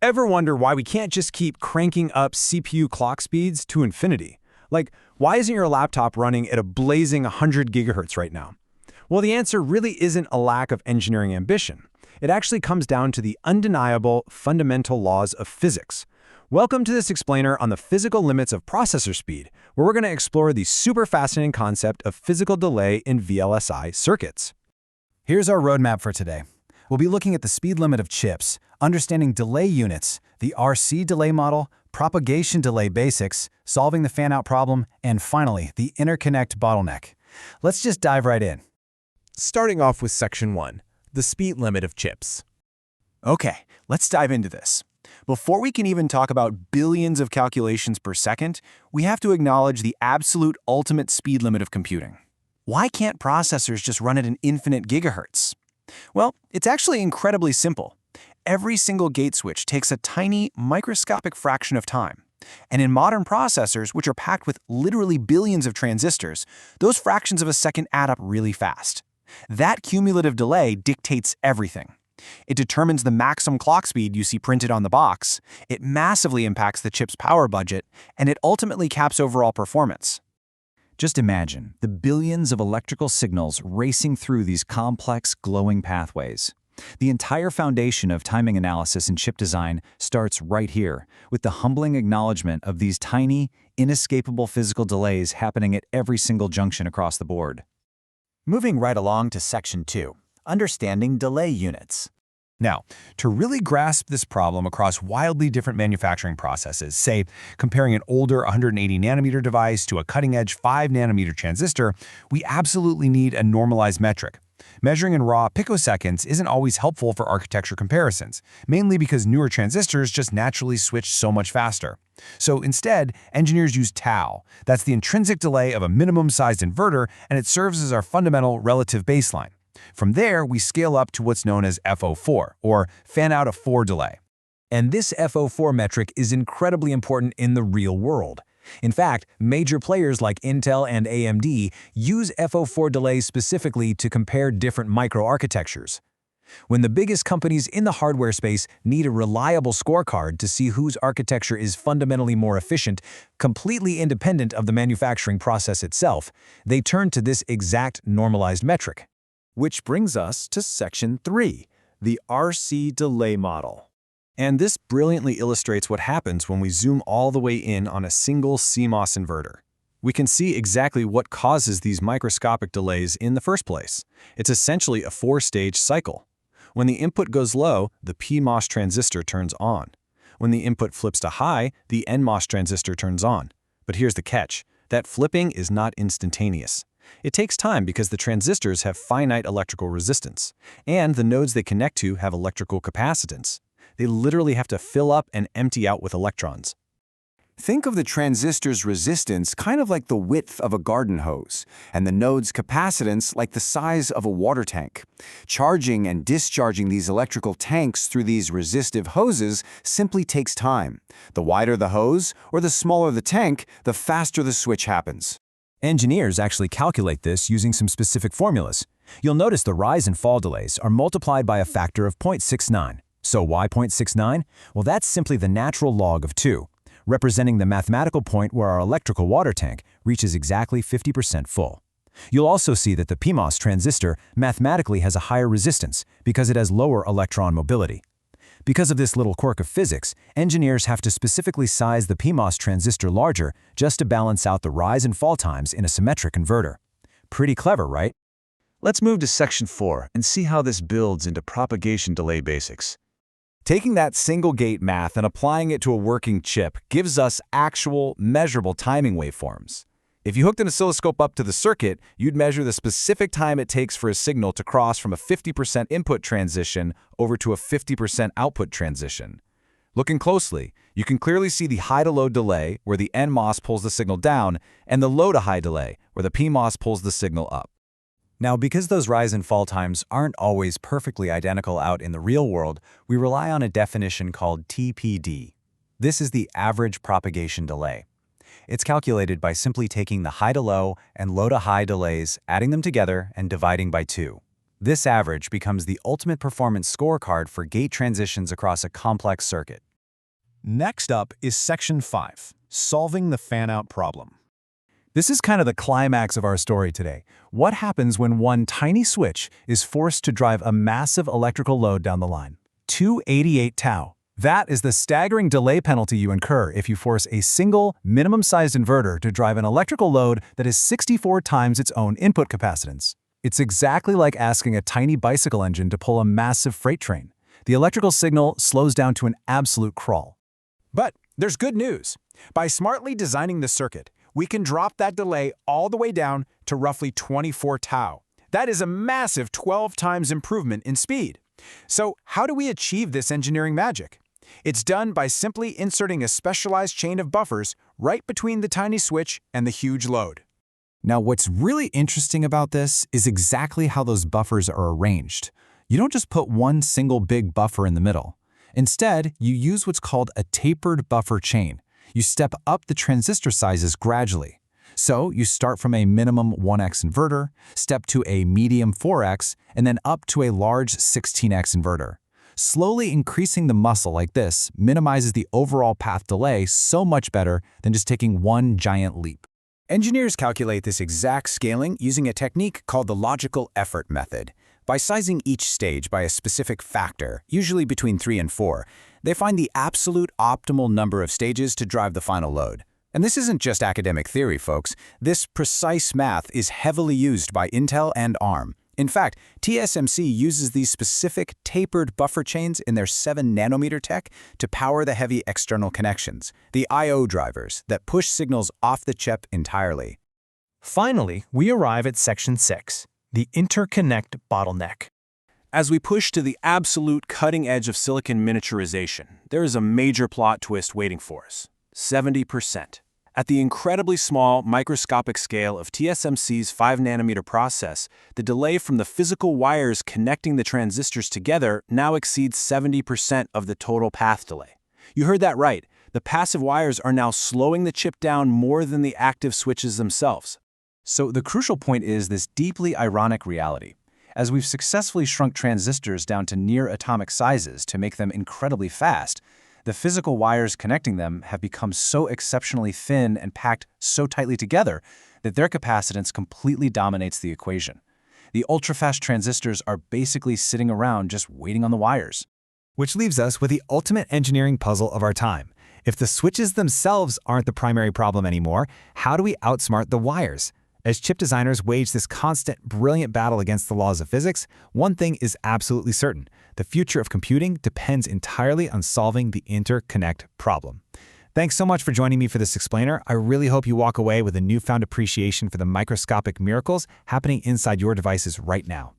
Ever wonder why we can't just keep cranking up CPU clock speeds to infinity? Like, why isn't your laptop running at a blazing 100 gigahertz right now? Well, the answer really isn't a lack of engineering ambition. It actually comes down to the undeniable fundamental laws of physics. Welcome to this explainer on the physical limits of processor speed, where we're going to explore the super fascinating concept of physical delay in VLSI circuits. Here's our roadmap for today. We'll be looking at the speed limit of chips, understanding delay units, the RC delay model, propagation delay basics, solving the fan-out problem, and finally, the interconnect bottleneck. Let's just dive right in. Starting off with Section 1, the speed limit of chips. Okay, let's dive into this. Before we can even talk about billions of calculations per second, we have to acknowledge the absolute ultimate speed limit of computing. Why can't processors just run at an infinite gigahertz? Well, it's actually incredibly simple. Every single gate switch takes a tiny, microscopic fraction of time. And in modern processors, which are packed with literally billions of transistors, those fractions of a second add up really fast. That cumulative delay dictates everything. It determines the maximum clock speed you see printed on the box, it massively impacts the chip's power budget, and it ultimately caps overall performance. Just imagine the billions of electrical signals racing through these complex, glowing pathways. The entire foundation of timing analysis and chip design starts right here, with the humbling acknowledgement of these tiny, inescapable physical delays happening at every single junction across the board. Moving right along to Section 2, understanding delay units. Now, to really grasp this problem across wildly different manufacturing processes, say comparing an older 180 nanometer device to a cutting-edge 5 nanometer transistor, we absolutely need a normalized metric. Measuring in raw picoseconds isn't always helpful for architecture comparisons, mainly because newer transistors just naturally switch so much faster. So instead, engineers use tau. That's the intrinsic delay of a minimum-sized inverter, and it serves as our fundamental relative baseline. From there, we scale up to what's known as FO4, or fan-out of 4 delay. And this FO4 metric is incredibly important in the real world. In fact, major players like Intel and AMD use FO4 delays specifically to compare different microarchitectures. When the biggest companies in the hardware space need a reliable scorecard to see whose architecture is fundamentally more efficient, completely independent of the manufacturing process itself, they turn to this exact normalized metric. Which brings us to Section 3, the RC delay model. And this brilliantly illustrates what happens when we zoom all the way in on a single CMOS inverter. We can see exactly what causes these microscopic delays in the first place. It's essentially a 4-stage cycle. When the input goes low, the PMOS transistor turns on. When the input flips to high, the NMOS transistor turns on. But here's the catch. That flipping is not instantaneous. It takes time because the transistors have finite electrical resistance, and the nodes they connect to have electrical capacitance. They literally have to fill up and empty out with electrons. Think of the transistor's resistance kind of like the width of a garden hose, and the node's capacitance like the size of a water tank. Charging and discharging these electrical tanks through these resistive hoses simply takes time. The wider the hose, or the smaller the tank, the faster the switch happens. Engineers actually calculate this using some specific formulas. You'll notice the rise and fall delays are multiplied by a factor of 0.69. So why 0.69? Well, that's simply the natural log of 2, representing the mathematical point where our electrical water tank reaches exactly 50% full. You'll also see that the PMOS transistor mathematically has a higher resistance because it has lower electron mobility. Because of this little quirk of physics, engineers have to specifically size the PMOS transistor larger just to balance out the rise and fall times in a symmetric inverter. Pretty clever, right? Let's move to Section 4 and see how this builds into propagation delay basics. Taking that single gate math and applying it to a working chip gives us actual, measurable timing waveforms. If you hooked an oscilloscope up to the circuit, you'd measure the specific time it takes for a signal to cross from a 50% input transition over to a 50% output transition. Looking closely, you can clearly see the high-to-low delay, where the NMOS pulls the signal down, and the low-to-high delay, where the PMOS pulls the signal up. Now, because those rise and fall times aren't always perfectly identical out in the real world, we rely on a definition called TPD. This is the average propagation delay. It's calculated by simply taking the high-to-low and low-to-high delays, adding them together, and dividing by 2. This average becomes the ultimate performance scorecard for gate transitions across a complex circuit. Next up is Section 5, Solving the Fan-Out Problem. This is kind of the climax of our story today. What happens when one tiny switch is forced to drive a massive electrical load down the line? 288 tau. That is the staggering delay penalty you incur if you force a single, minimum-sized inverter to drive an electrical load that is 64 times its own input capacitance. It's exactly like asking a tiny bicycle engine to pull a massive freight train. The electrical signal slows down to an absolute crawl. But there's good news. By smartly designing the circuit, we can drop that delay all the way down to roughly 24 tau. That is a massive 12 times improvement in speed. So how do we achieve this engineering magic? It's done by simply inserting a specialized chain of buffers right between the tiny switch and the huge load. Now, what's really interesting about this is exactly how those buffers are arranged. You don't just put one single big buffer in the middle. Instead, you use what's called a tapered buffer chain. You step up the transistor sizes gradually. So you start from a minimum 1x inverter, step to a medium 4x, and then up to a large 16x inverter. Slowly increasing the muscle like this minimizes the overall path delay so much better than just taking one giant leap. Engineers calculate this exact scaling using a technique called the logical effort method. By sizing each stage by a specific factor, usually between 3 and 4, they find the absolute optimal number of stages to drive the final load. And this isn't just academic theory, folks. This precise math is heavily used by Intel and ARM. In fact, TSMC uses these specific tapered buffer chains in their 7-nanometer tech to power the heavy external connections, the I/O drivers that push signals off the chip entirely. Finally, we arrive at Section 6, the interconnect bottleneck. As we push to the absolute cutting edge of silicon miniaturization, there is a major plot twist waiting for us: 70%. At the incredibly small, microscopic scale of TSMC's 5-nanometer process, the delay from the physical wires connecting the transistors together now exceeds 70% of the total path delay. You heard that right. The passive wires are now slowing the chip down more than the active switches themselves. So the crucial point is this deeply ironic reality. As we've successfully shrunk transistors down to near atomic sizes to make them incredibly fast, the physical wires connecting them have become so exceptionally thin and packed so tightly together that their capacitance completely dominates the equation. The ultra-fast transistors are basically sitting around just waiting on the wires. Which leaves us with the ultimate engineering puzzle of our time. If the switches themselves aren't the primary problem anymore, how do we outsmart the wires? As chip designers wage this constant, brilliant battle against the laws of physics, one thing is absolutely certain: the future of computing depends entirely on solving the interconnect problem. Thanks so much for joining me for this explainer. I really hope you walk away with a newfound appreciation for the microscopic miracles happening inside your devices right now.